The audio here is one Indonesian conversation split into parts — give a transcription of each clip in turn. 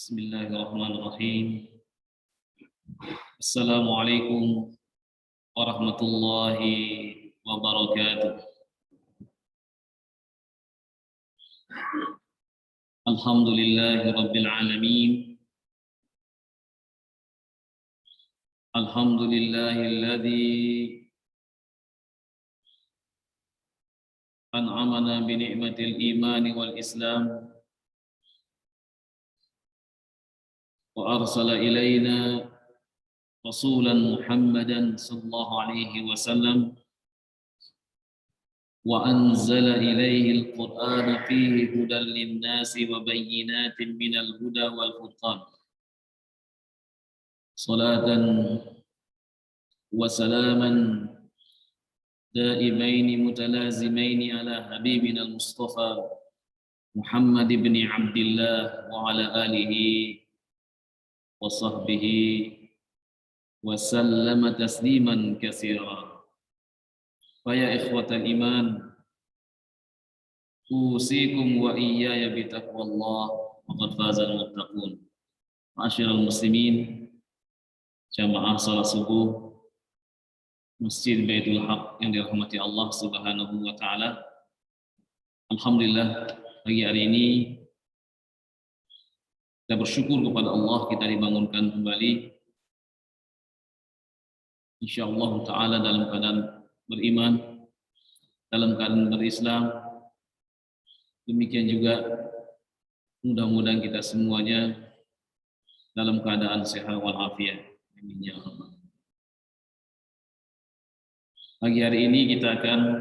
Bismillahirrahmanirrahim. Assalamualaikum warahmatullahi wabarakatuh. Alhamdulillahi rabbil alamin. Alhamdulillahilladzi an'amana bi ni'matil imani wal islam wa arsala ilaina rasulan Muhammadan sallallahu alaihi wasallam wa anzala ilaihil qur'ana fihi hudan lin-nasi wa bayyinatin minal huda wal furqan. Salatan wa salaman daimaini mutalazimaini ala habibina al-Mustafa Muhammad ibn Abdullah wa ala alihi wa sahbihi wa sallama tasliman katsira. Faya ikhwatal iman, usikum wa iyaya bitaqwallah, faqad fazal muttaqun. Ma'asyiral muslimin, jamaah salat subuh Masjid Baitul Haq yang dirahmati Allah Subhanahu wa taala. Alhamdulillah, pagi hari ini kita bersyukur kepada Allah, kita dibangunkan kembali insyaallah taala dalam keadaan beriman, dalam keadaan berislam. Demikian juga mudah-mudahan kita semuanya dalam keadaan sehat walafiat. Amin ya Allah. Pagi hari ini kita akan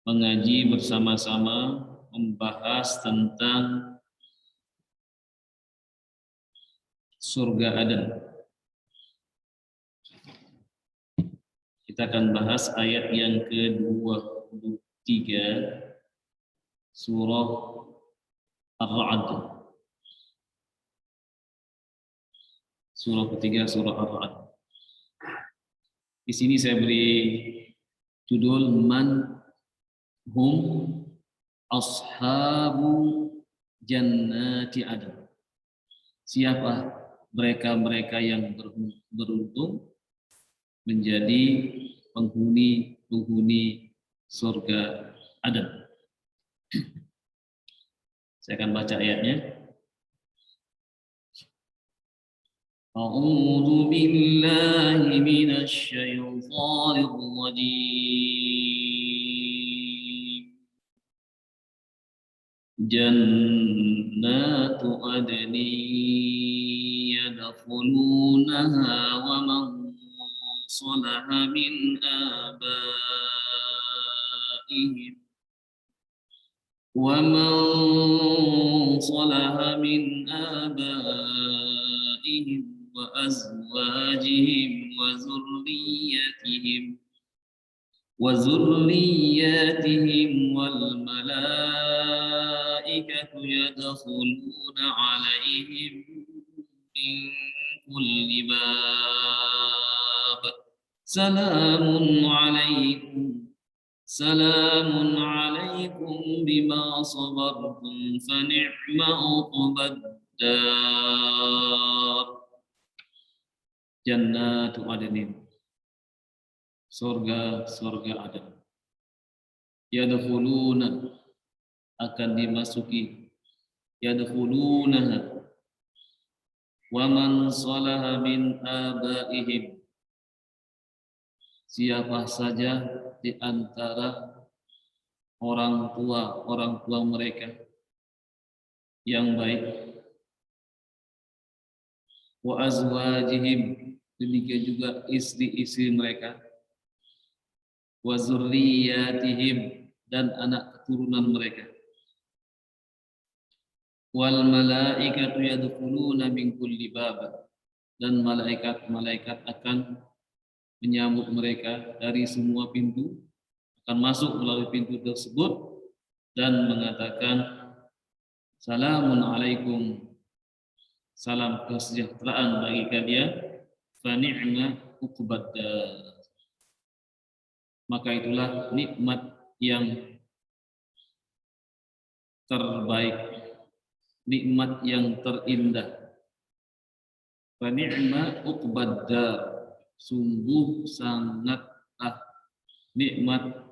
mengaji bersama-sama, membahas tentang surga Aden. Kita akan bahas ayat yang ke-23 surah Ar-Ra'd. Surah ketiga surah Ar-Ra'd. Di sini saya beri judul Man hum ashabu jannati adn. Siapa mereka-mereka yang beruntung menjadi penghuni surga Aden. Saya akan baca ayatnya. A'udzu billahi minasy syaithanir rajim. Jannatu adni yadkhulunaha wa man salaha min abaihim ومن صلح من آبائهم وأزواجهم وذرياتهم والملائكة يدخلون عليهم من كل باب سلام عليكم بما صبرتم فنعم عقبى الدار. Jannatu adnin, surga Aden. Yadkhuluna, akan dimasuki, yadkhulunaha, wa man salaha min abaihim, siapa saja di antara orang tua mereka yang baik, wa azwajihim, demikian juga istri-istri mereka, wa zurriyatihim, dan anak keturunan mereka, wal malaikatu yadkhuluna min kulli bab, dan malaikat akan menyambut mereka dari semua pintu, akan masuk melalui pintu tersebut dan mengatakan salamun alaikum, salam kesejahteraan bagi kalian, fa ni'ma uqbad dar, maka itulah nikmat yang terbaik nikmat yang terindah. Fa ni'ma uqbad dar, sungguh sangatlah nikmat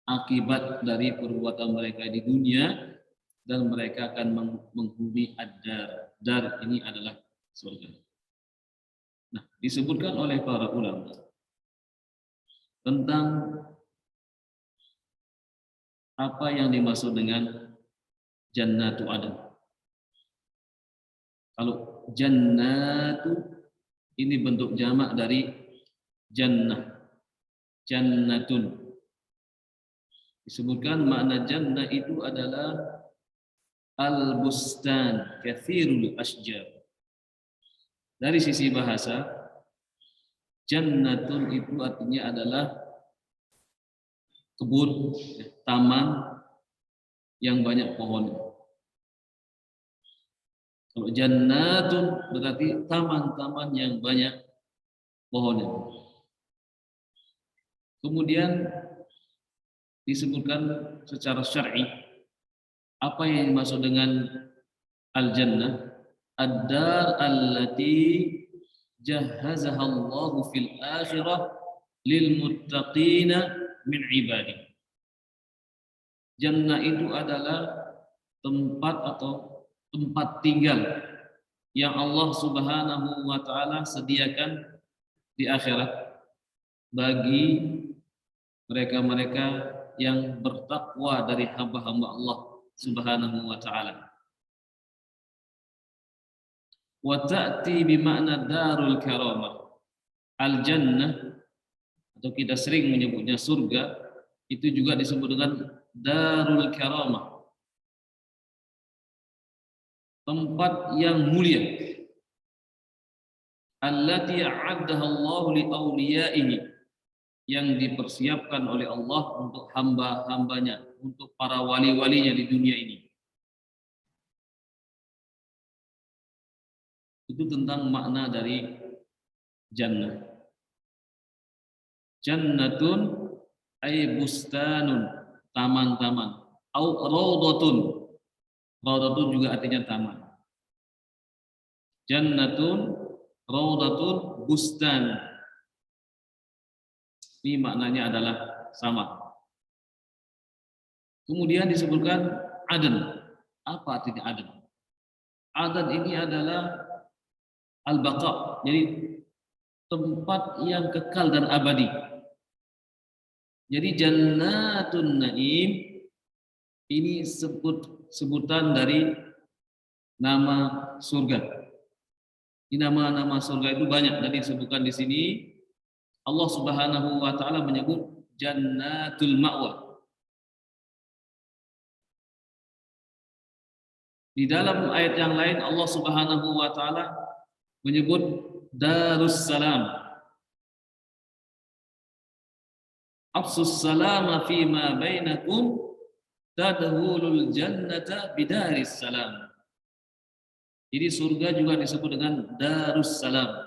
akibat dari perbuatan mereka di dunia, dan mereka akan menghuni ad-dar. Dar ini adalah surga. Nah, disebutkan oleh para ulama tentang apa yang dimaksud dengan jannatu adn. Kalau jannatu ini bentuk jamak dari jannah, jannatun. Disebutkan makna jannah itu adalah al-bustan katsirul asjar. Dari sisi bahasa, jannatun itu artinya adalah kebun, taman yang banyak pohon. Kalau jannatun berarti taman-taman yang banyak pohonnya. Kemudian disebutkan secara syar'i apa yang dimaksud dengan al-jannah, ad-dar allati jahazaha Allahu fil akhirah lil muttaqina min ibadi. Jannah itu adalah tempat atau tempat tinggal yang Allah Subhanahu wa taala sediakan di akhirat bagi mereka-mereka yang bertakwa dari hamba-hamba Allah Subhanahu wa taala. Wa ta'ti bi makna darul karamah. Al-jannah atau kita sering menyebutnya surga itu juga disebut dengan darul karamah. Tempat yang mulia. Allati a'addaha Allah li awliyaihi, yang dipersiapkan oleh Allah untuk hamba-hambanya, untuk para wali-walinya di dunia ini. Itu tentang makna dari jannah. Jannatun ay bustanun, taman-taman. Au raudhatun, raudhatun juga artinya taman. Jannatun, raudhatun, bustan. Ini maknanya adalah sama. Kemudian disebutkan Aden. Apa artinya Aden? Aden ini adalah al-baqa, jadi tempat yang kekal dan abadi. Jadi jannatun naim ini sebutan dari nama surga. Di nama-nama surga itu banyak, dan disebutkan di sini Allah Subhanahu wa taala menyebut jannatul ma'wa. Di dalam ayat yang lain Allah Subhanahu wa taala menyebut darus salam. Afsus salama fima bainakum tadkhulul jannata bidaris salam. Jadi surga juga disebut dengan darus salam.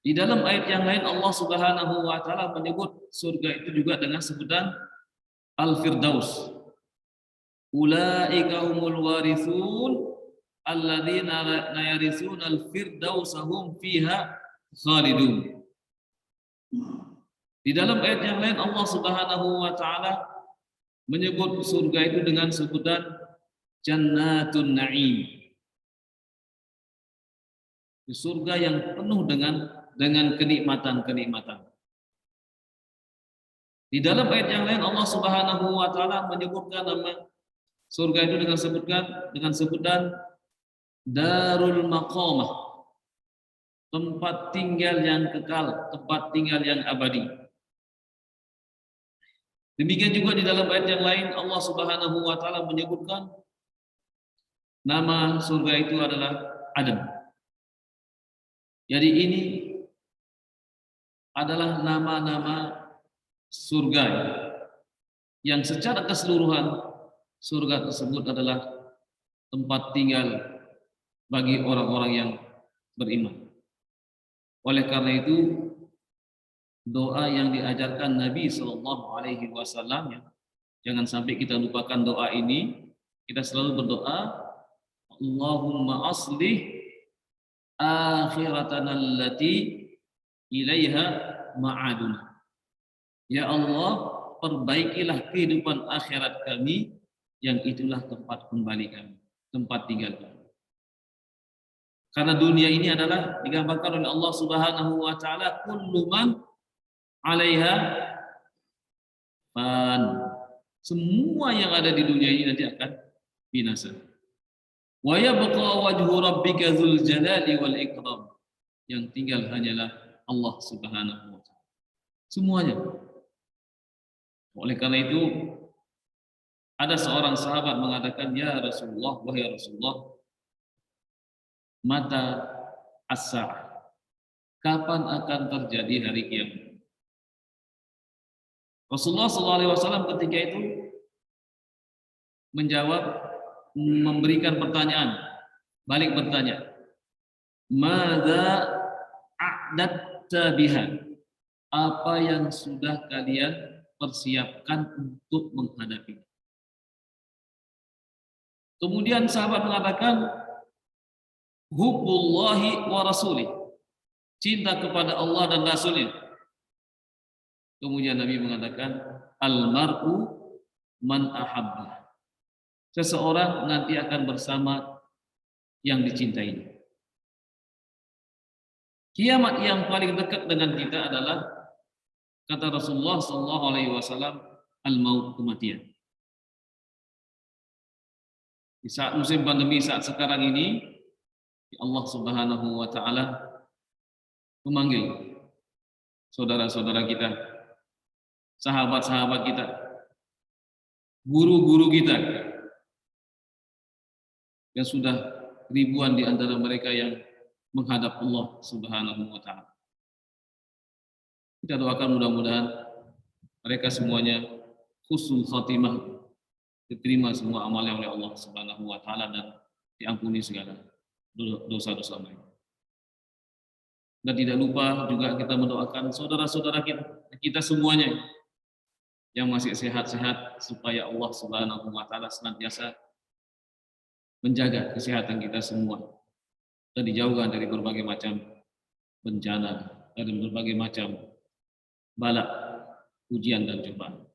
Di dalam ayat yang lain Allah Subhanahu wa taala menyebut surga itu juga dengan sebutan Al-Firdaus. Ulaika humul warithun alladzina yarithuna al-firdausa hum fiha khalidun. Di dalam ayat yang lain Allah Subhanahu wa taala menyebut surga itu dengan sebutan Jannatun Na'im. Surga yang penuh dengan kenikmatan-kenikmatan. Di dalam ayat yang lain Allah Subhanahu wa taala menyebutkan nama surga itu dengan sebutan Darul Maqamah, tempat tinggal yang kekal, tempat tinggal yang abadi. Demikian juga di dalam ayat yang lain Allah Subhanahu wa taala menyebutkan nama surga itu adalah Aden. Jadi ini adalah nama-nama surga yang secara keseluruhan surga tersebut adalah tempat tinggal bagi orang-orang yang beriman. Oleh karena itu doa yang diajarkan Nabi Shallallahu Alaihi Wasallam, jangan sampai kita lupakan doa ini. kita selalu berdoa, Allahumma aslih akhiratana allati ilaiha ma'aduna. Ya Allah, perbaikilah kehidupan akhirat kami yang itulah tempat kembali kami, tempat tinggal kami. Karena dunia ini adalah digambarkan oleh Allah Subhanahu wa taala, kullu man 'alaiha fan. Semua yang ada di dunia ini nanti akan binasa. Wa yabqa wajhu rabbika dzul jalali wal ikram. Yang tinggal hanyalah Allah Subhanahu wa taala. Semuanya. Oleh karena itu ada seorang sahabat mengatakan, "Ya Rasulullah, wahai Rasulullah, mata as-sa'ah. Kapan akan terjadi hari kiamat?" Rasulullah SAW ketika itu menjawab, memberikan pertanyaan, balik bertanya, "Madza a'datta biha?" Apa yang sudah kalian persiapkan untuk menghadapi? Kemudian sahabat mengatakan, hubbullahi wa rasulih, cinta kepada Allah dan Rasulnya. Kemudian Nabi mengatakan, al-mar'u man ahabba. Seseorang nanti akan bersama yang dicintainya. Kiamat yang paling dekat dengan kita adalah, kata Rasulullah SAW, al-maut, kematian. Di saat musim pandemi saat sekarang ini, Allah Subhanahu wa taala memanggil saudara-saudara kita, sahabat-sahabat kita, guru-guru kita, yang sudah ribuan di antara mereka yang menghadap Allah Subhanahu wa taala. Kita doakan mudah-mudahan mereka semuanya husnul khatimah, diterima semua amalnya oleh Allah Subhanahu wa taala dan diampuni segala dosa-dosa mereka. Dan tidak lupa juga kita mendoakan saudara-saudara kita semuanya yang masih sehat-sehat, supaya Allah Subhanahu wa taala senantiasa menjaga kesehatan kita semua dan dijauhkan dari berbagai macam bencana, dari berbagai macam bala, ujian dan cobaan.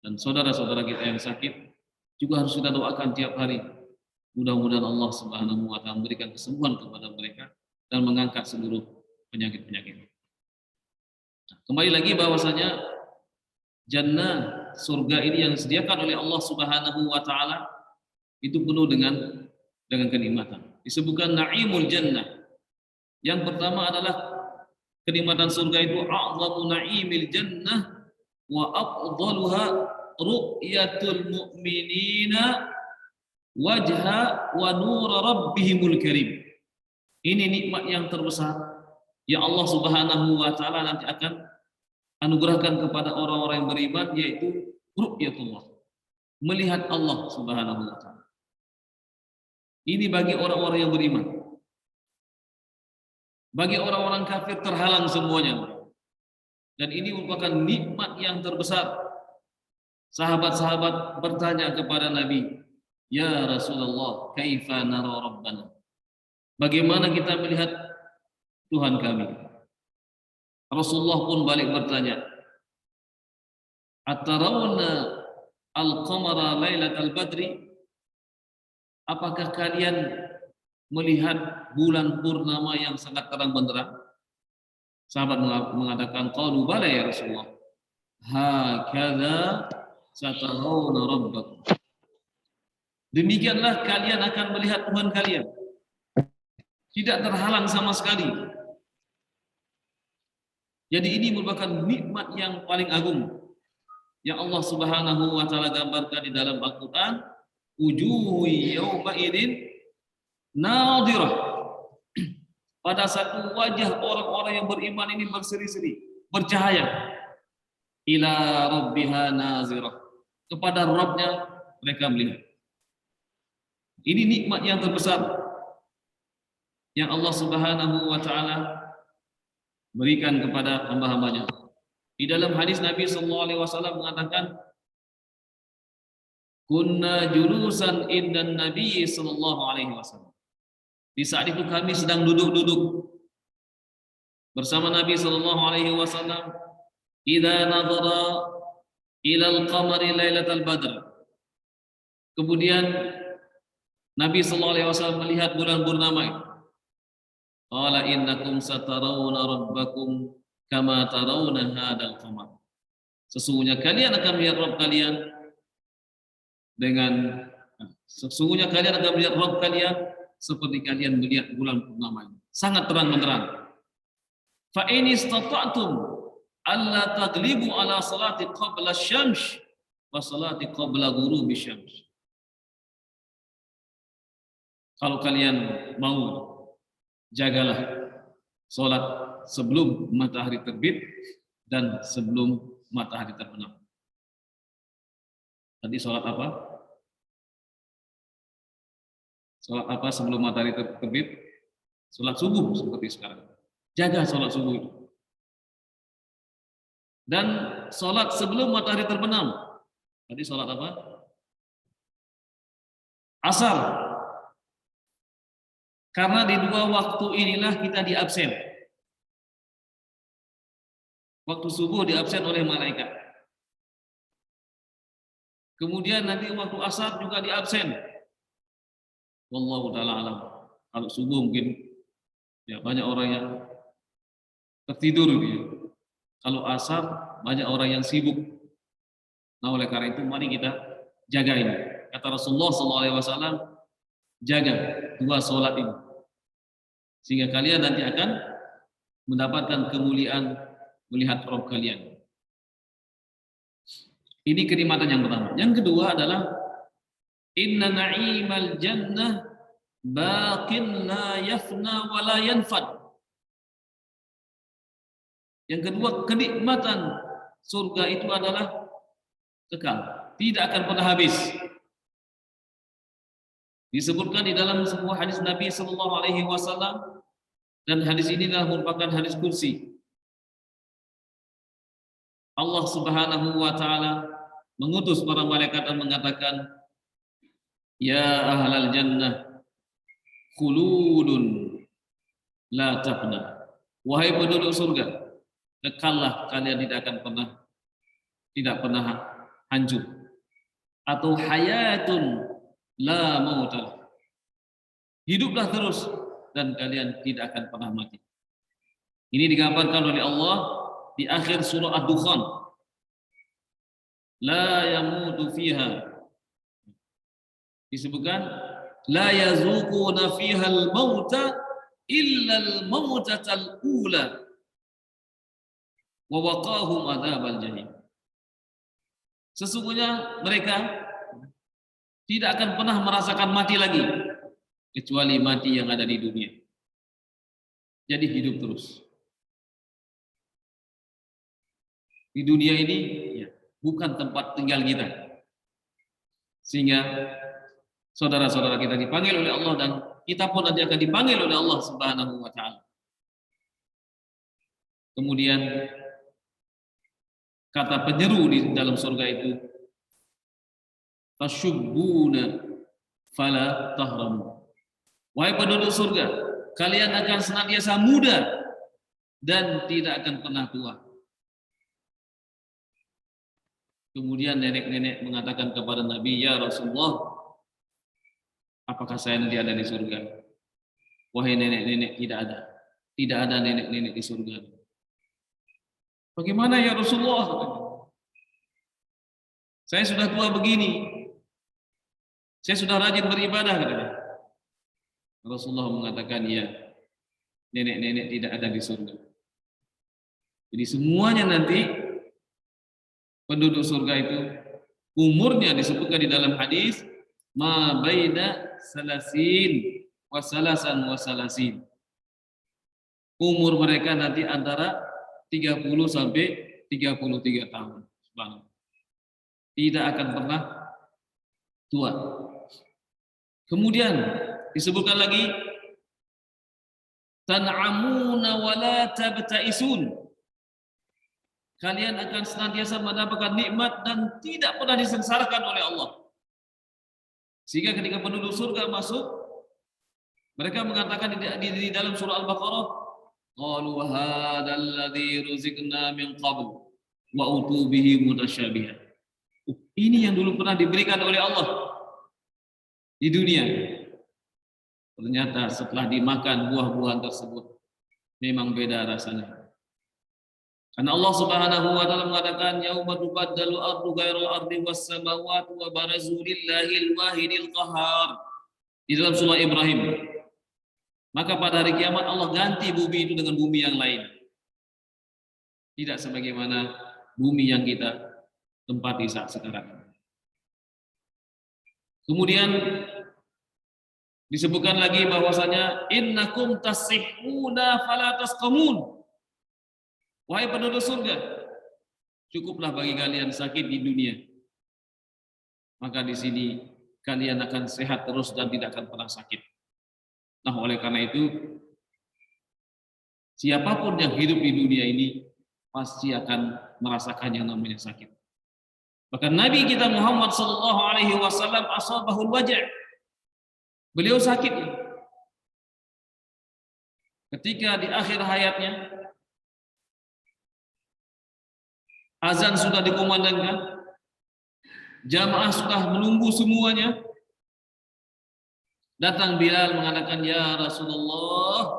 Dan saudara-saudara kita yang sakit juga harus kita doakan tiap hari. Mudah-mudahan Allah Subhanahu wa taala memberikan kesembuhan kepada mereka dan mengangkat seluruh penyakit-penyakit. Kembali lagi bahwasanya jannah, surga ini yang disediakan oleh Allah Subhanahu wa taala itu penuh dengan kenikmatan. Disebutkan na'imul jannah. Yang pertama adalah kenikmatan surga itu a'zamu na'imil jannah wa afdaluha ru'yatul mu'minina wajha wa nur rabbihimul karim. Ini nikmat yang terbesar yang Allah Subhanahu wa taala nanti akan anugerahkan kepada orang-orang yang beriman, yaitu ru'yatullah, melihat Allah Subhanahu wa taala. Ini bagi orang-orang yang beriman. Bagi orang-orang kafir terhalang semuanya. Dan ini merupakan nikmat yang terbesar. Sahabat-sahabat bertanya kepada Nabi, "Ya Rasulullah, kaifa nara rabbana?" Bagaimana kita melihat Tuhan kami? Rasulullah pun balik bertanya, "Atarawna al-qamara lailatal badri?" Apakah kalian melihat bulan purnama yang sangat terang benderang? Sahabat mengatakan, qalu bala ya Rasulullah. Hakadha satarawna rabbakum. Demikianlah kalian akan melihat Tuhan kalian. Tidak terhalang sama sekali. Jadi ini merupakan nikmat yang paling agung yang Allah Subhanahu wa taala gambarkan di dalam Al-Qur'an. Wujuhu yawma idin nadhirah. Pada satu wajah orang-orang yang beriman ini berseri-seri, bercahaya. Ila rabbiha nazirah. Kepada Rabbnya mereka melihat. Ini nikmat yang terbesar yang Allah Subhanahu wa taala berikan kepada hamba-hambanya. Di dalam hadis Nabi sallallahu alaihi wasallam mengatakan, kunna julusan indan Nabi sallallahu alaihi wasallam. Di saat itu kami sedang duduk-duduk bersama Nabi sallallahu alaihi wasallam. Idza nadhara ila al-qamari lailatal badr. Kemudian Nabi sallallahu alaihi wasallam melihat bulan purnama itu. Qala innakum satarawna rabbakum kama tarawna hadzal qamar. Sesungguhnya kalian akan melihat Rabb kalian sesungguhnya kalian akan melihat Rabb kalian seperti kalian melihat bulan purnama ini. Sangat terang benderang. Fa in istata'tum alla taglibu ala salati qabla syams wa salati qabla ghurubi syams. Kalau kalian mau, jagalah salat sebelum matahari terbit dan sebelum matahari terbenam. Tadi salat apa? Salat apa sebelum matahari terbit? Salat subuh seperti sekarang. Jaga salat subuh itu. Dan salat sebelum matahari terbenam. Tadi salat apa? Asar. Karena di dua waktu inilah kita diabsen. Waktu subuh diabsen oleh malaikat. Kemudian nanti waktu asar juga diabsen. Wallahu ta'ala alam. Kalau subuh mungkin ya banyak orang yang tertidur gitu. Kalau asar banyak orang yang sibuk. Nah oleh karena itu mari kita jaga ini. Kata Rasulullah SAW, jaga dua sholat ini, sehingga kalian nanti akan mendapatkan kemuliaan melihat Rabb kalian. Ini kenikmatan yang pertama. Yang kedua adalah inna na'imal jannah baqin la yafna wa la yanfad. Yang kedua, kenikmatan surga itu adalah kekal, tidak akan pernah habis. Disebutkan di dalam sebuah hadis Nabi sallallahu alaihi wasallam, dan hadis ini adalah merupakan hadis kursi. Allah Subhanahu wa taala mengutus para malaikat dan mengatakan, ya ahlal jannah khuludun la tafna. Wahai penduduk surga, kekallah, kalian tidak pernah hancur. Atau hayatun la mautal, hiduplah terus dan kalian tidak akan pernah mati. Ini digambarkan oleh Allah di akhir surah Ad-Dukhan. La yamutu fiha, disebutkan la yazuquna fiha al-mauta illa al-mautatal ula wa waqahum adzabal jahim. Sesungguhnya mereka tidak akan pernah merasakan mati lagi kecuali mati yang ada di dunia. Jadi hidup terus. Di dunia ini ya, bukan tempat tinggal kita. Sehingga saudara-saudara kita dipanggil oleh Allah dan kita pun nanti akan dipanggil oleh Allah Subhanahu wa taala. Kemudian kata penyeru di dalam surga itu, tashubbuna fala tahramu. Wahai penduduk surga, kalian akan senantiasa muda dan tidak akan pernah tua. Kemudian nenek-nenek mengatakan kepada Nabi, ya Rasulullah, apakah saya nanti ada di surga? Wahai nenek-nenek, tidak ada nenek-nenek di surga. Bagaimana ya Rasulullah? Saya sudah tua begini, saya sudah rajin beribadah, katanya. Rasulullah mengatakan, ya, nenek-nenek tidak ada di surga. Jadi semuanya nanti penduduk surga itu umurnya disebutkan di dalam hadis ma baina salasin wa salasan wa salasin. Umur mereka nanti antara 30 sampai 33 tahun. Subhanallah. Tidak akan pernah tua. Kemudian disebutkan lagi tan'amuna wa la tabta'isun. Kalian akan senantiasa mendapatkan nikmat dan tidak pernah disengsarakan oleh Allah. Sehingga ketika penduduk surga masuk, mereka mengatakan di dalam surah Al-Baqarah, qalu hadzal ladzi ruziqna min qabl wa utu bihi mutasyabihan. Ini yang dulu pernah diberikan oleh Allah di dunia. Ternyata setelah dimakan buah-buahan tersebut memang beda rasanya. Karena Allah Subhanahu wa taala mengatakan yauma tubaddalu ardu ghairal ardi was samawati wa barazu lillahil wahidil qahar di dalam surah Ibrahim. Maka pada hari kiamat Allah ganti bumi itu dengan bumi yang lain. Tidak sebagaimana bumi yang kita tempati saat sekarang. Kemudian disebutkan lagi bahwasanya innakum tasihuna fala tasqamun. Wahai penduduk surga, cukuplah bagi kalian sakit di dunia. Maka di sini kalian akan sehat terus dan tidak akan pernah sakit. Nah, oleh karena itu siapapun yang hidup di dunia ini pasti akan merasakan yang namanya sakit. Bahkan Nabi kita Muhammad sallallahu alaihi wasallam asabahul wajah. Beliau sakit. Ketika di akhir hayatnya azan sudah dikumandangkan, jamaah sudah menunggu semuanya. Datang Bilal mengatakan, ya Rasulullah,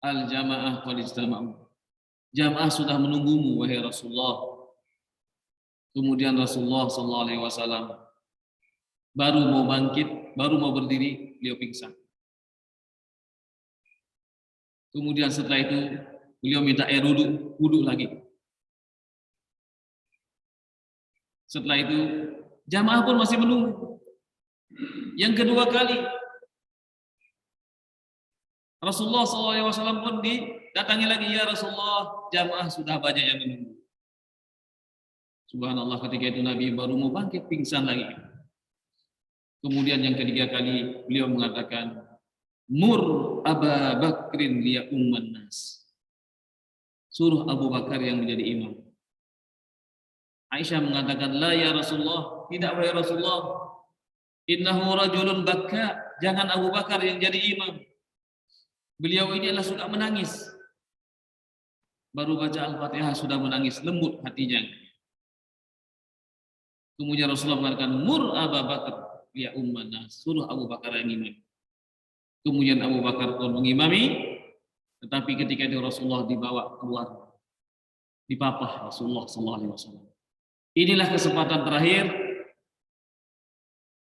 al-jamaah qad istama'u. Jamaah sudah menunggumu wahai Rasulullah. Kemudian Rasulullah sallallahu alaihi wasallam baru mau bangkit, baru mau berdiri, beliau pingsan. Kemudian setelah itu beliau minta air wudhu lagi. Setelah itu jamaah pun masih menunggu. Yang kedua kali Rasulullah SAW pun didatangi lagi, ya Rasulullah, jamaah sudah banyak yang menunggu. Subhanallah, ketika itu Nabi baru mau bangkit, pingsan lagi. Kemudian yang ketiga kali beliau mengatakan, mur Aba Bakrin liya umman nas. Suruh Abu Bakar yang menjadi imam. Aisyah mengatakan, la ya Rasulullah, tidak wahai Rasulullah. Innahu rajulun bakka, jangan Abu Bakar yang jadi imam. Beliau ini adalah suka menangis. Baru baca Al-Fatihah sudah menangis, lembut hatinya. Kemudian Rasulullah mengatakan, mur Abu Bakar ya umman nas, suruh Abu Bakar yang imam. Kemudian Abu Bakar pun mengimami, tetapi ketika itu Rasulullah dibawa keluar, dipapah Rasulullah SAW. Inilah kesempatan terakhir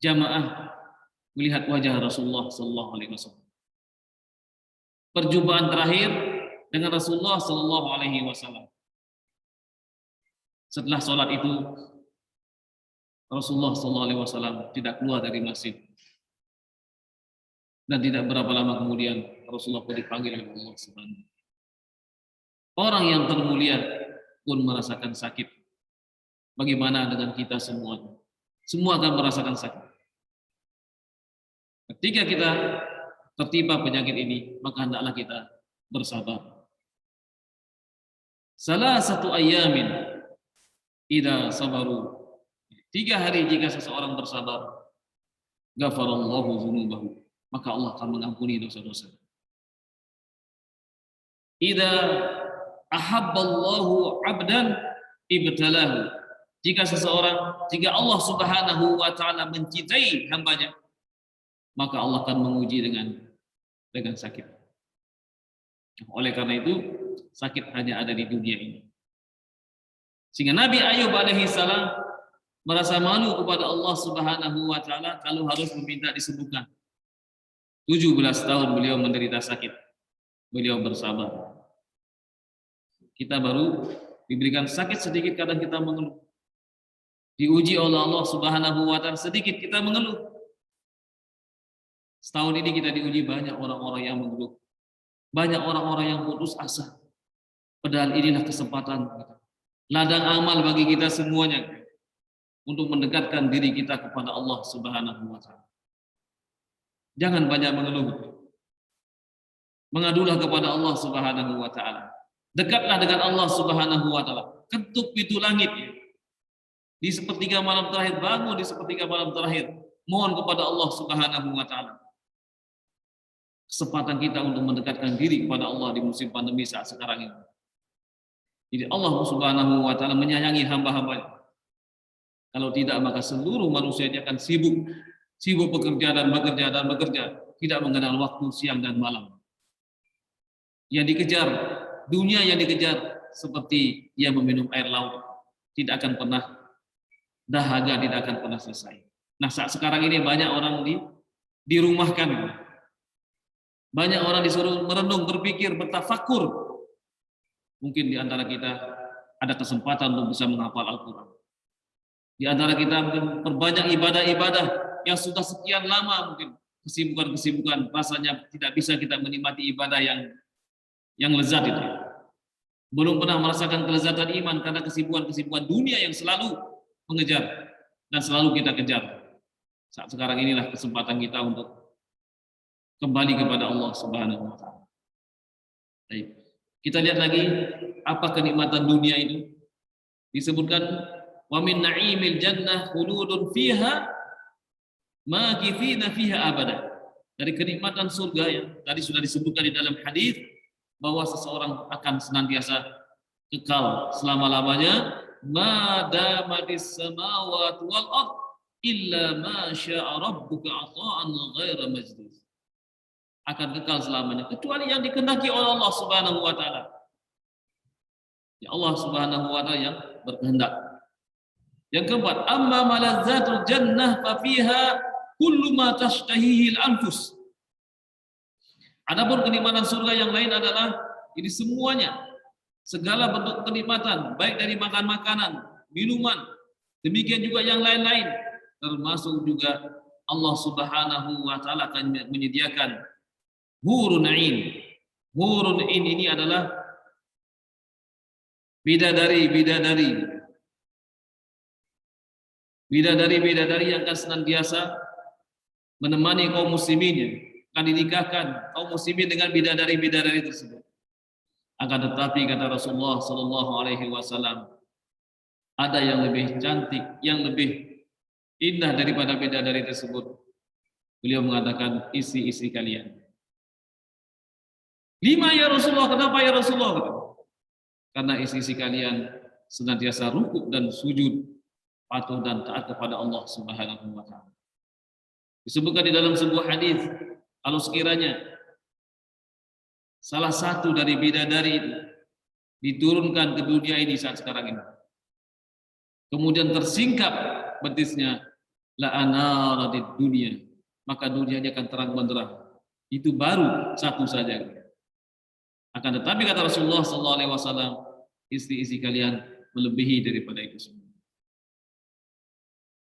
jamaah melihat wajah Rasulullah SAW. Perjumpaan terakhir dengan Rasulullah SAW. Setelah sholat itu Rasulullah SAW tidak keluar dari masjid. Dan tidak berapa lama kemudian Rasulullah pun dipanggil oleh Allah Subhanahu. Orang yang termulia pun merasakan sakit. Bagaimana dengan kita semua? Semua akan merasakan sakit. Ketika kita tertimpa penyakit ini, maka hendaklah kita bersabar. Salah satu ayamin idza sabaru. 3 hari jika seseorang bersabar, ghafarallahu dzunubahu, maka Allah akan mengampuni dosa-dosa. Idza ahabballahu 'abdan ibtalahu. Jika Allah Subhanahu wa taala mencintai hambanya, maka Allah akan menguji dengan sakit. Oleh karena itu, sakit hanya ada di dunia ini. Sehingga Nabi Ayub alaihi salam merasa malu kepada Allah Subhanahu wa taala kalau harus meminta disembuhkan. 17 tahun beliau menderita sakit. Beliau bersabar. Kita baru diberikan sakit sedikit, kadang kita mengeluh. Diuji oleh Allah Subhanahu wa taala, sedikit kita mengeluh. Setahun ini kita diuji, banyak orang-orang yang mengeluh. Banyak orang-orang yang putus asa. Padahal inilah kesempatan kita. Ladang amal bagi kita semuanya untuk mendekatkan diri kita kepada Allah Subhanahu wa taala. Jangan banyak mengeluh. Mengadulah kepada Allah Subhanahu wa taala. Dekatlah dengan Allah Subhanahu wa taala. Ketuk pintu langit. Di sepertiga malam terakhir, bangun di sepertiga malam terakhir, mohon kepada Allah Subhanahu wa taala. Kesempatan kita untuk mendekatkan diri kepada Allah di musim pandemi saat sekarang ini. Jadi Allah Subhanahu wa taala menyayangi hamba-hambanya. Kalau tidak, maka seluruh manusia akan sibuk bekerja dan bekerja, tidak mengenal waktu siang dan malam. Yang dikejar, dunia yang dikejar seperti ia meminum air laut, tidak akan pernah dahaga, tidak akan pernah selesai. Nah, saat sekarang ini banyak orang dirumahkan, banyak orang disuruh merenung, berpikir, bertafakur. Mungkin di antara kita ada kesempatan untuk bisa menghafal Al-Quran. Di antara kita mungkin perbanyak ibadah-ibadah yang sudah sekian lama, mungkin kesibukan-kesibukan, rasanya tidak bisa kita menikmati ibadah yang lezat itu. Belum pernah merasakan kelezatan iman karena kesibukan-kesibukan dunia yang selalu mengejar dan selalu kita kejar. Saat sekarang inilah kesempatan kita untuk kembali kepada Allah Subhanahu wa taala. Baik. Kita lihat lagi apa kenikmatan dunia itu. Disebutkan wa min na'imil jannah khuludun fiha makithina fiha abada. Dari kenikmatan surga yang tadi sudah disebutkan di dalam hadis bahwa seseorang akan senantiasa kekal selama-lamanya, ma damatis samawati wal ard illa ma syaa rabbuka ata'an ghaira majdud. Akan kekal selamanya kecuali yang dikehendaki oleh Allah Subhanahu wa taala. Ya Allah Subhanahu wa taala yang berkehendak. Yang keempat, amma malazzatul jannah fa fiha kullu ma tashtahihi al-anfus. Adapun kenikmatan surga yang lain adalah ini semuanya, segala bentuk kenikmatan, baik dari makan makanan, minuman, demikian juga yang lain-lain, termasuk juga Allah Subhanahu wa taala akan menyediakan hurun ain. Hurun ain ini adalah bidadari yang akan senantiasa menemani kaum muslimin, akan dinikahkan kaum muslimin dengan bidadari tersebut. Akan tetapi kata Rasulullah sallallahu alaihi wasallam, ada yang lebih cantik, yang lebih indah daripada bidadari tersebut. Beliau mengatakan, isi kalian. 5 ya Rasulullah, kenapa ya Rasulullah? Karena isi kalian senantiasa rukuk dan sujud, patuh dan taat kepada Allah Subhanahu wa taala. Disebutkan di dalam sebuah hadis, kalau sekiranya salah satu dari bidadari itu diturunkan ke dunia ini saat sekarang ini, kemudian tersingkap betisnya, la anara di dunia, maka dunianya akan terang benderang. Itu baru satu saja. Akan tetapi kata Rasulullah sallallahu alaihi wasallam, istri-istri kalian melebihi daripada itu semua.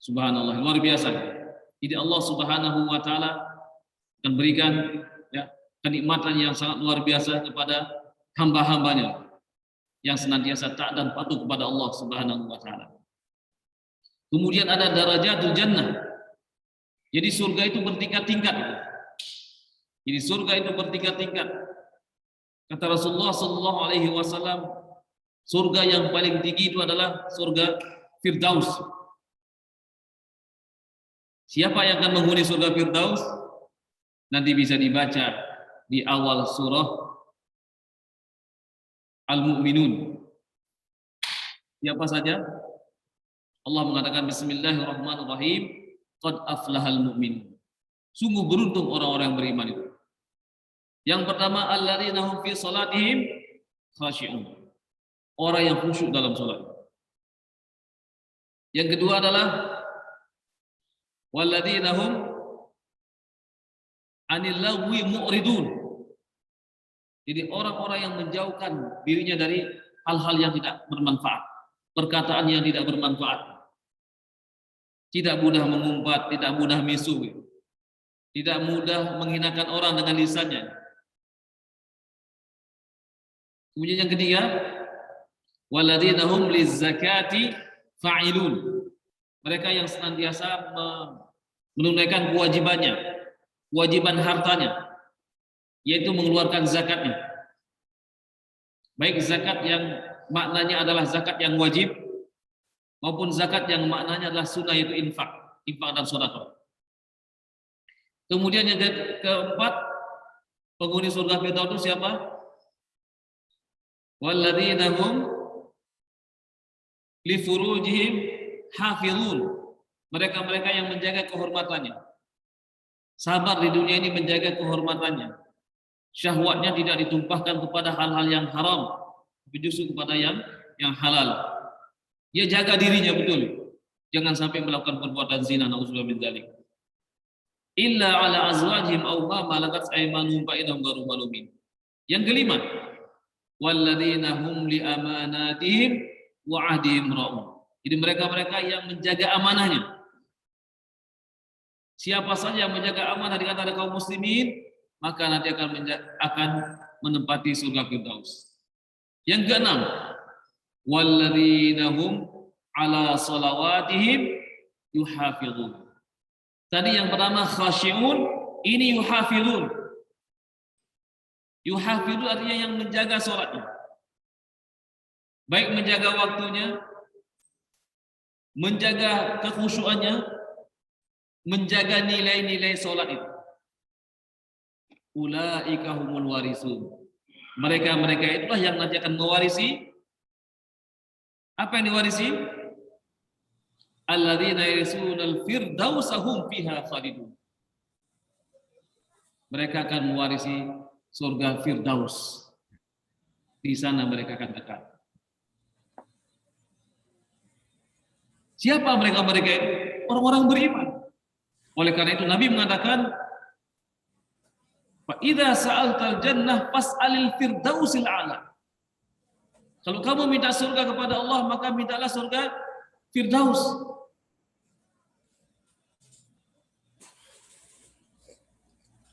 Subhanallah, luar biasa. Jadi Allah Subhanahu wa taala akan berikan ya kenikmatan yang sangat luar biasa kepada hamba-hambanya yang senantiasa taat dan patuh kepada Allah Subhanahu wa taala. Kemudian ada darajatul jannah. Jadi surga itu bertingkat-tingkat. Jadi surga itu bertingkat-tingkat. Kata Rasulullah sallallahu alaihi wasallam, surga yang paling tinggi itu adalah surga Firdaus. Siapa yang akan menghuni surga Firdaus? Nanti bisa dibaca di awal surah Al-Mu'minun. Siapa saja? Allah mengatakan bismillahirrahmanirrahim, qad aflahal mu'min. Sungguh beruntung orang-orang yang beriman itu. Yang pertama, alladzina hum fi salatihim khashi'un. Orang yang khusyuk dalam salat. Yang kedua adalah walladzina hum 'anil lagwi mu'ridun. Jadi orang-orang yang menjauhkan dirinya dari hal-hal yang tidak bermanfaat, perkataan yang tidak bermanfaat. Tidak mudah mengumpat, tidak mudah misuh, tidak mudah menghinakan orang dengan lisannya. Kemudian yang ketiga, walladzina hum lizzakati fa'ilun. Mereka yang senantiasa menunaikan kewajibannya, kewajiban hartanya, yaitu mengeluarkan zakatnya. Baik zakat yang maknanya adalah zakat yang wajib, maupun zakat yang maknanya adalah sunnah, yaitu infak dan sedekah. Kemudian yang keempat, penghuni surga Firdaus itu siapa? Walladzina hum li furujihim hafizun. Mereka-mereka yang menjaga kehormatannya. Sabar di dunia ini menjaga kehormatannya. Syahwatnya tidak ditumpahkan kepada hal-hal yang haram, tapi justru kepada yang halal. Dia jaga dirinya betul. Jangan sampai melakukan perbuatan zina, nauzubillah min dzalik. Illa ala azwajihim aw ma malakat aymanuhum fa innahum ghairu malumin. Yang kelima, walladzina hum li amanatihim wa ahdihim ra'un. Jadi mereka-mereka yang menjaga amanahnya. Siapa saja yang menjaga amanah di antara kaum muslimin, maka nanti akan menempati surga Firdaus. Yang keenam, walladzina hum ala salawatihim yuhafizun. Tadi yang pertama khasyi'un, ini yuhafizun. Yuhafizun artinya yang menjaga salatnya. Baik menjaga waktunya, menjaga kekhusyuannya, menjaga nilai-nilai salat itu. Ulaika humul warisun. Mereka itulah yang nanti akan mewarisi. Apa yang diwarisi? Alladzina yarisunal firdausa hum fiha khalidun. Mereka akan mewarisi surga Firdaus. Di sana mereka akan kekal. Siapa mereka itu? Orang-orang beriman. Oleh karena itu Nabi mengatakan, fa idza sa'altal jannah fas'alil firdausil a'la. Kalau kamu minta surga kepada Allah, maka mintalah surga Firdaus.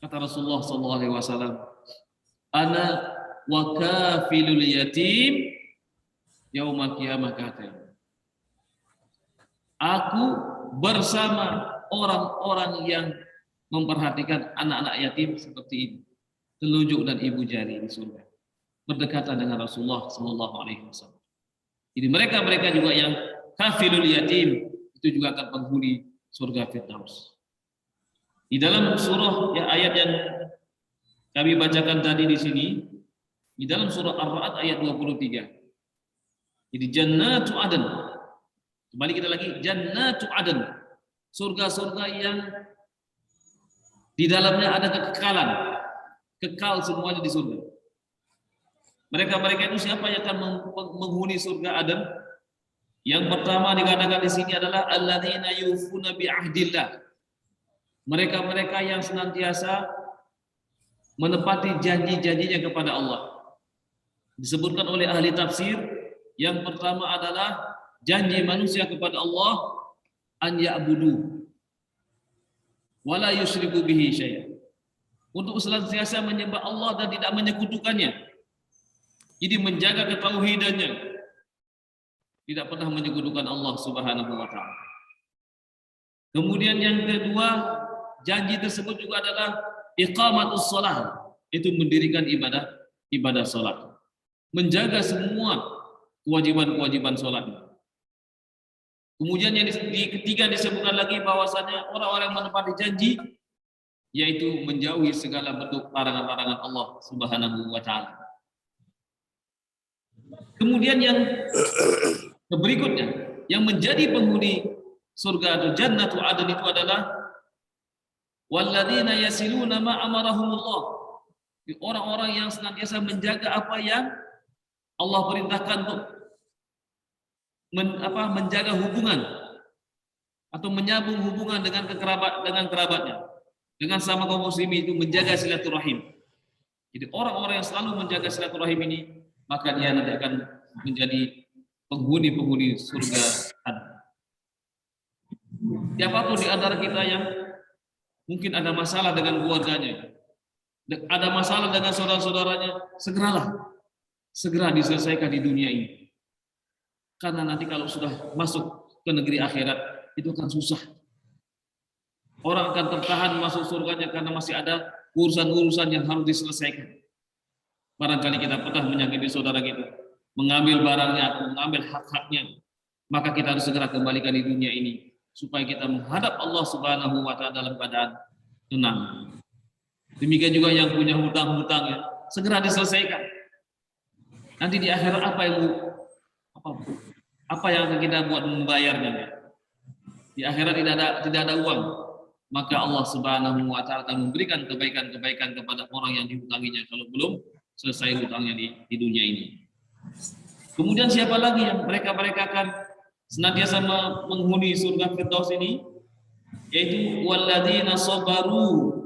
Kata Rasulullah sallallahu alaihi wasallam, ana wa kafilul yatim yaumil qiyamah katain. Aku bersama orang-orang yang memperhatikan anak-anak yatim seperti ini, telunjuk dan ibu jari di surga, berdekatan dengan Rasulullah sallallahu alaihi wasallam. Jadi mereka juga yang kafilul yatim itu juga akan penghuni surga Firdaus. Di dalam surah ayat yang kami bacakan tadi di sini, di dalam surah Ar-Ra'd ayat 23. Jadi jannatu adn. Kembali kita lagi, jannatu adn. Surga-surga yang di dalamnya ada kekekalan. Kekal semuanya di surga. Mereka itu siapa yang akan menghuni surga adn? Yang pertama dikatakan di sini adalah alladzina yufuna bi ahdillah. Mereka yang senantiasa menepati janji-janjinya kepada Allah. Disebutkan oleh ahli tafsir, yang pertama adalah janji manusia kepada Allah, an ya'budu wa la yusyriku bihi syai'an. Untuk senantiasa menyembah Allah dan tidak menyekutukannya. Jadi menjaga ketauhidannya. Tidak pernah menyekutukan Allah Subhanahu wa taala. Kemudian yang kedua, janji tersebut juga adalah iqamatus shalah, itu mendirikan ibadah salat. Menjaga semua kewajiban-kewajiban salat. Kemudian yang ketiga disebutkan lagi bahwasanya orang-orang yang menepati janji yaitu menjauhi segala bentuk larangan-larangan Allah Subhanahu wa taala. Kemudian yang berikutnya yang menjadi penghuni surga atau jannatu adn itu adalah walladzina yasiluna ma amarahumullah. Orang-orang yang senantiasa menjaga apa yang Allah perintahkan untuk menjaga hubungan atau menyambung hubungan dengan kerabatnya, dengan sama kaum muslimin, itu menjaga silaturahim. Jadi orang-orang yang selalu menjaga silaturahim ini, maka dia nanti akan menjadi penghuni surga. Siapapun di antara kita yang mungkin ada masalah dengan keluarganya, ada masalah dengan saudara-saudaranya, segera diselesaikan di dunia ini. Karena nanti kalau sudah masuk ke negeri akhirat, itu akan susah. Orang akan tertahan masuk surganya karena masih ada urusan-urusan yang harus diselesaikan. Barangkali kita pernah menyakiti saudara kita, mengambil barangnya atau mengambil hak-haknya. maka kita harus segera kembalikan di dunia ini supaya kita menghadap Allah Subhanahu wa taala dalam keadaan tenang. Demikian juga yang punya hutang-hutang ya, segera diselesaikan. Nanti di akhirat apa yang akan kita buat membayarnya? Ya? Di akhirat tidak ada uang, maka Allah Subhanahu wa taala akan memberikan kebaikan-kebaikan kepada orang yang dihutanginya kalau belum selesai hutangnya di dunia ini. Kemudian siapa lagi yang mereka akan senantiasa menghuni surga Firdaus ini? Yaitu walladzina sabaru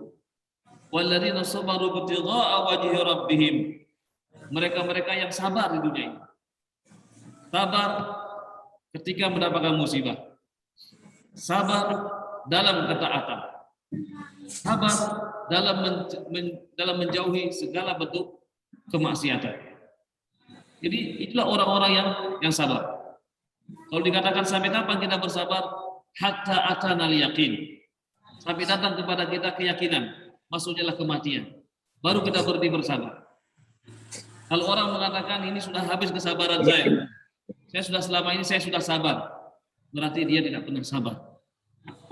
ibtigha'a wajhi rabbihim. Mereka yang sabar di dunia ini. Sabar ketika mendapatkan musibah. Sabar dalam ketaatan. Sabar dalam menjauhi segala bentuk kemaksiatan. Jadi itulah orang-orang yang sabar. Kalau dikatakan sampai kapan kita bersabar? Hatta atanal yakin. Sampai datang kepada kita keyakinan, maksudnya lah kematian. Baru kita berhenti bersabar. Kalau orang mengatakan ini sudah habis kesabaran saya sudah selama ini saya sudah sabar, berarti dia tidak pernah sabar.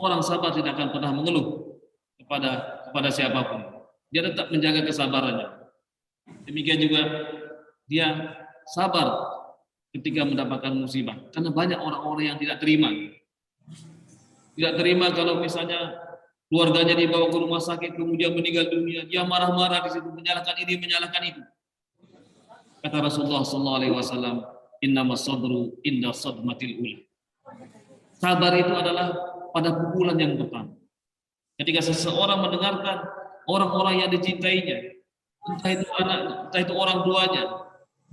Orang sabar tidak akan pernah mengeluh kepada siapapun. Dia tetap menjaga kesabarannya. Demikian juga dia sabar ketika mendapatkan musibah. Karena banyak orang-orang yang tidak terima. Tidak terima kalau misalnya keluarganya dibawa ke rumah sakit kemudian meninggal dunia, dia marah-marah di situ, menyalahkan ini, menyalahkan itu. Kata Rasulullah SAW, innamas sabru inda sadmatil ula. Sabar itu adalah pada pukulan yang pertama. Ketika seseorang mendengarkan orang-orang yang dicintainya, entah itu anaknya, entah itu orang tuanya,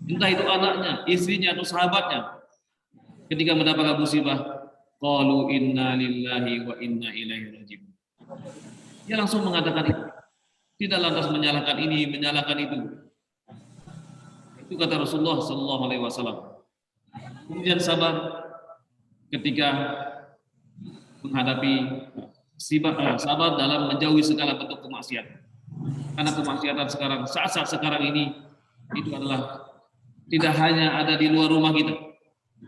entah itu anaknya, istrinya atau sahabatnya, ketika mendapatkan musibah, qalu inna lillahi wa inna ilaihi raji'un. Dia langsung mengatakan itu. Tidak lantas menyalahkan ini, menyalahkan itu. Itu kata Rasulullah SAW. Kemudian sabar ketika menghadapi sabar dalam menjauhi segala bentuk kemaksiatan. Karena kemaksiatan sekarang, saat-saat sekarang ini itu adalah tidak hanya ada di luar rumah kita,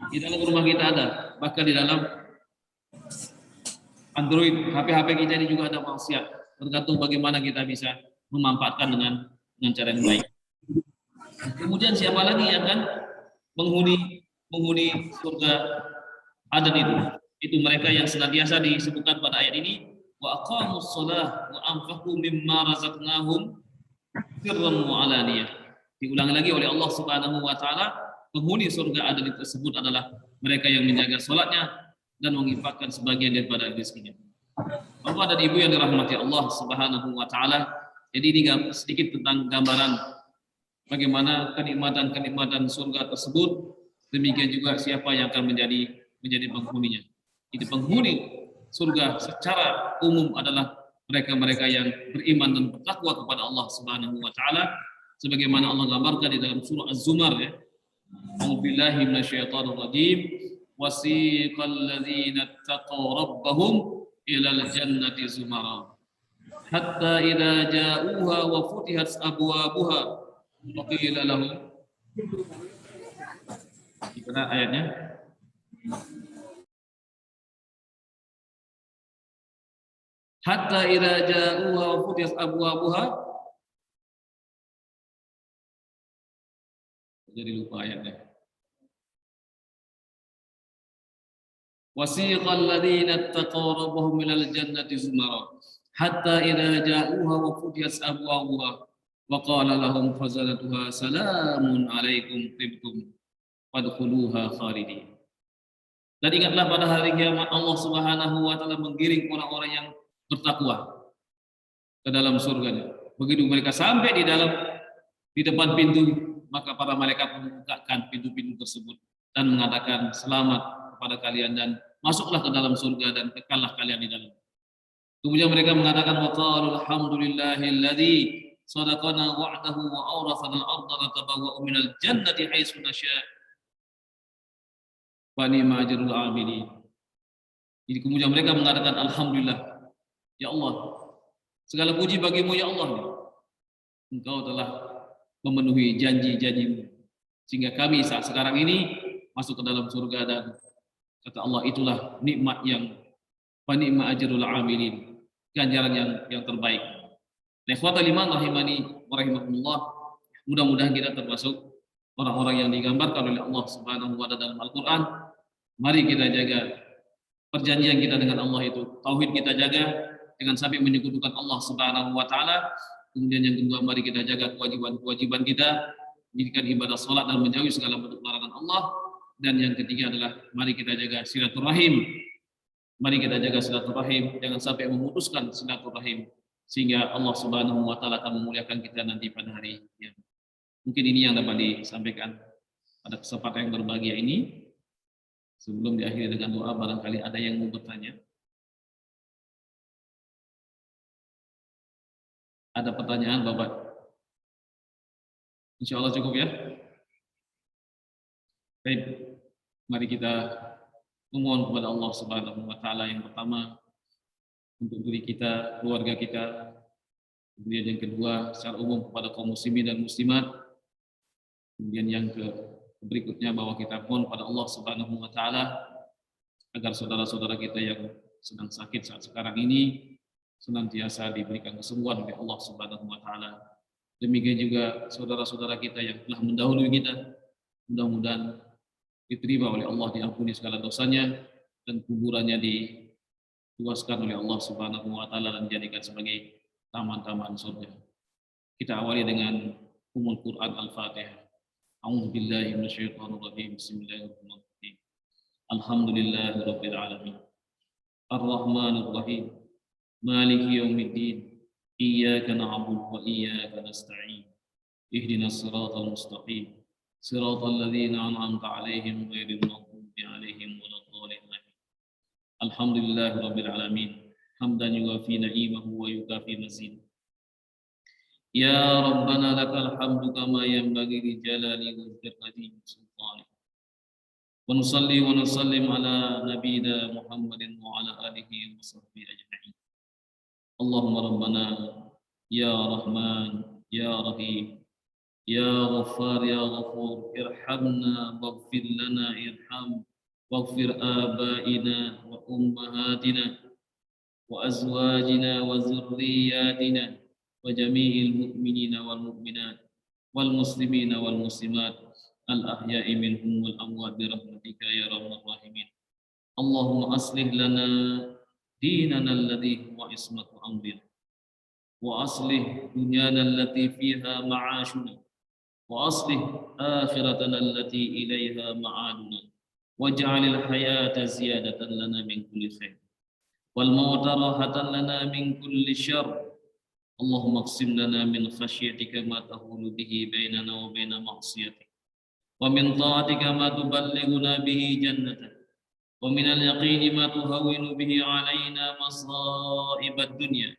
di dalam rumah kita ada, bahkan di dalam Android, HP kita ini juga ada maksiat. Tergantung bagaimana kita bisa memanfaatkan dengan cara yang baik. Kemudian siapa lagi yang akan menghuni surga adan itu? Itu mereka yang senantiasa disebutkan pada ayat ini, wa aqamus shalah wa anfaqu mimma razaqnahum sirran wa alaniyah. Diulangi lagi oleh Allah Subhanahu wa taala, penghuni surga adan tersebut adalah mereka yang menjaga salatnya dan menginfakkan sebagian daripada rezekinya. Bapak dan Ibu yang dirahmati Allah Subhanahu wa taala, jadi ini sedikit tentang gambaran bagaimana kenikmatan surga tersebut, demikian juga siapa yang akan menjadi penghuninya. Itu penghuni surga secara umum adalah mereka-mereka yang beriman dan bertakwa kepada Allah Subhanahu wa taala, sebagaimana Allah gambarkan di dalam surah Az-Zumar ya. A'udzubillahi minasyaitonir rajim. Wasiqal ladzina taqaw rabbahum ilal jannati zumara. Hatta idza ja'uha wa futihat abwabuha wa qila lahum. Gimana ayatnya? Hatta idza ja'uha wa futihat abwabuha. Jadi lupa ayatnya. Wasiqal ladzina ittaqaw rabbahum ilal jannati zumara hatta idza ja'uha wa futiyat abwabuha wa qala lahum khazanatuha salamun alaikum tibtum fadkhuluha khalidin. Dan ingatlah pada hari kiamat Allah Subhanahu wa taala menggiring orang-orang yang bertakwa ke dalam surganya. Begitu mereka sampai di depan pintu, maka para malaikat membukakan pintu-pintu tersebut dan mengatakan selamat kepada kalian dan masuklah ke dalam surga dan kekallah kalian di dalam. Kemudian mereka mengatakan wa qalu alhamdulillahilladzi sadaqana wa'dahu wa awrathana al-ardha natabawwa'u minal jannati haitsu nasya' wa ni'ma ajrul 'amilin. Jadi kemudian mereka mengatakan alhamdulillah ya Allah, segala puji bagimu ya Allah, Engkau telah memenuhi janji-janjimu sehingga kami saat sekarang ini masuk ke dalam surga dan Kata Allah, itulah nikmat yang wa ni'ma ajrul amilin, ganjaran yang terbaik. Nah, ikhwatal iman rahimani wa rahimakumullah, mudah-mudahan kita termasuk orang-orang yang digambarkan oleh Allah Subhanahu wa taala dalam Al-Qur'an. Mari kita jaga perjanjian kita dengan Allah itu, tauhid kita jaga dengan sampai menyekutukan Allah Subhanahu wa taala. Kemudian yang kedua, mari kita jaga kewajiban-kewajiban kita, menjadikan ibadah salat dan menjauhi segala bentuk larangan Allah. Dan yang ketiga adalah mari kita jaga silaturahim. Mari kita jaga silaturahim, jangan sampai memutuskan silaturahim sehingga Allah Subhanahu wa taala akan memuliakan kita nanti pada hari kiamat. Mungkin ini yang dapat disampaikan pada kesempatan yang berbahagia ini. Sebelum diakhiri dengan doa, barangkali ada yang mau bertanya. Ada pertanyaan, Bapak? Insya Allah cukup ya. Baik, mari kita memohon kepada Allah Subhanahu wa taala yang pertama untuk diri kita, keluarga kita, kemudian yang kedua secara umum kepada kaum muslimin dan muslimat, kemudian yang berikutnya bahwa kita mohon pada Allah Subhanahu wa taala agar saudara-saudara kita yang sedang sakit saat sekarang ini senantiasa diberikan kesembuhan oleh Allah Subhanahu wa taala. Demikian juga saudara-saudara kita yang telah mendahului kita, mudah-mudahan diterima oleh Allah, diampuni segala dosanya dan kuburannya diluaskan oleh Allah Subhanahu wa taala dan dijadikan sebagai taman-taman surga. Kita awali dengan umul Quran Al-Fatihah. A'udzu billahi minasyaitonir rajim. Bismillahirrahmanirrahim. Alhamdulillahirabbil alamin. Ar-Rahmanir Rahim. Maliki yaumiddin. Iyyaka na'budu wa iyyaka nasta'in. Ihdinas siratal mustaqim. Siratal ladzina an'amta 'alaihim ghairil maghdubi 'alaihim waladdallin. Alhamdulillahirabbil alamin. Hamdan yuwafi ni'amahu wa yukafi mazid. Ya Rabbana lakal hamdu kama yanbaghi li jalali wajhika sultani. Wa nusalli wa nusallim ala nabiyyina Muhammadin wa ala alihi wa sahbihi ajma'in. Allahumma rabbana ya Rahman ya Rahim ya Ghaffar ya Ghafur irhamna waghfir lana irham waghfir abaina wa ummahatina wa azwajina wa zurriyatina wa jami'il mu'minina wal mu'minat wal muslimina wal muslimat al ahya'i minhum wal amwat bi rahmatika ya arhamar rahimin. Allahumma aslih lana dinana alladhi huwa ismatu amrina wa aslih dunyana allati fiha ma'ashuna wa aslih akhiratana allati ilayha ma'aduna waj'alil hayata ziyadatan lana min kulli khair wal mauta rahatan lana min kulli syarr. Allahumma qsim lana min khasyatika ma tahulu bihi bainana wa baina ma'siyatik wa min ta'atika ma tuballighuna bihi jannatak wa min al-yaqini ma tuhawwinu bihi 'alaina masa'ibad dunya.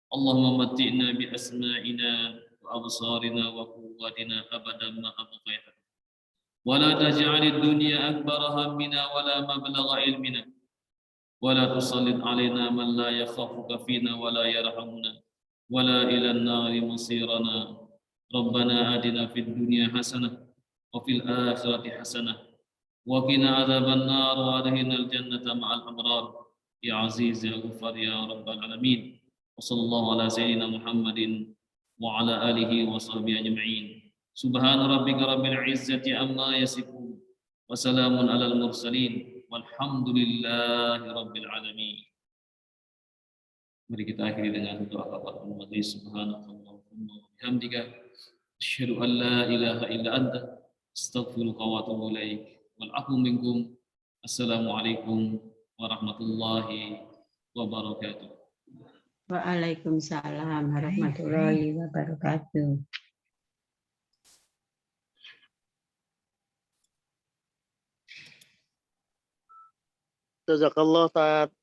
Allahumma matti'na bi asma'ina wa absarina wa quwwatina abadan ma abqaitana wa la taj'alid dunya akbara hammina wa la mablagha ilmina wa la tusallit 'alaina man la yakhafuka fina wa la yarhamuna wa la ila an-nari masirana. Rabbana atina fid dunya hasanah wa fil akhirati hasanah wa qina adzaban nar wa adkhilnal jannata ma'al abrar ya aziz ya ghaffar ya rabbal alamin. Wassallallahu ala sayyidina Muhammadin wa ala alihi wa sahbihi ajma'in. Subhana rabbika rabbil izzati amma yasifun wa salamun alal mursalin walhamdulillahi rabbil alamin. Mari kita akhiri dengan doa kafaratul majlis. Subhanakallahumma wa bihamdika asyhadu an la ilaha illa anta astaghfiruka wa atubu ilaik. Wal afu minkum. Assalamualaikum warahmatullahi wabarakatuh. Waalaikumsalam warahmatullahi wabarakatuh. Jazakallah Ustaz.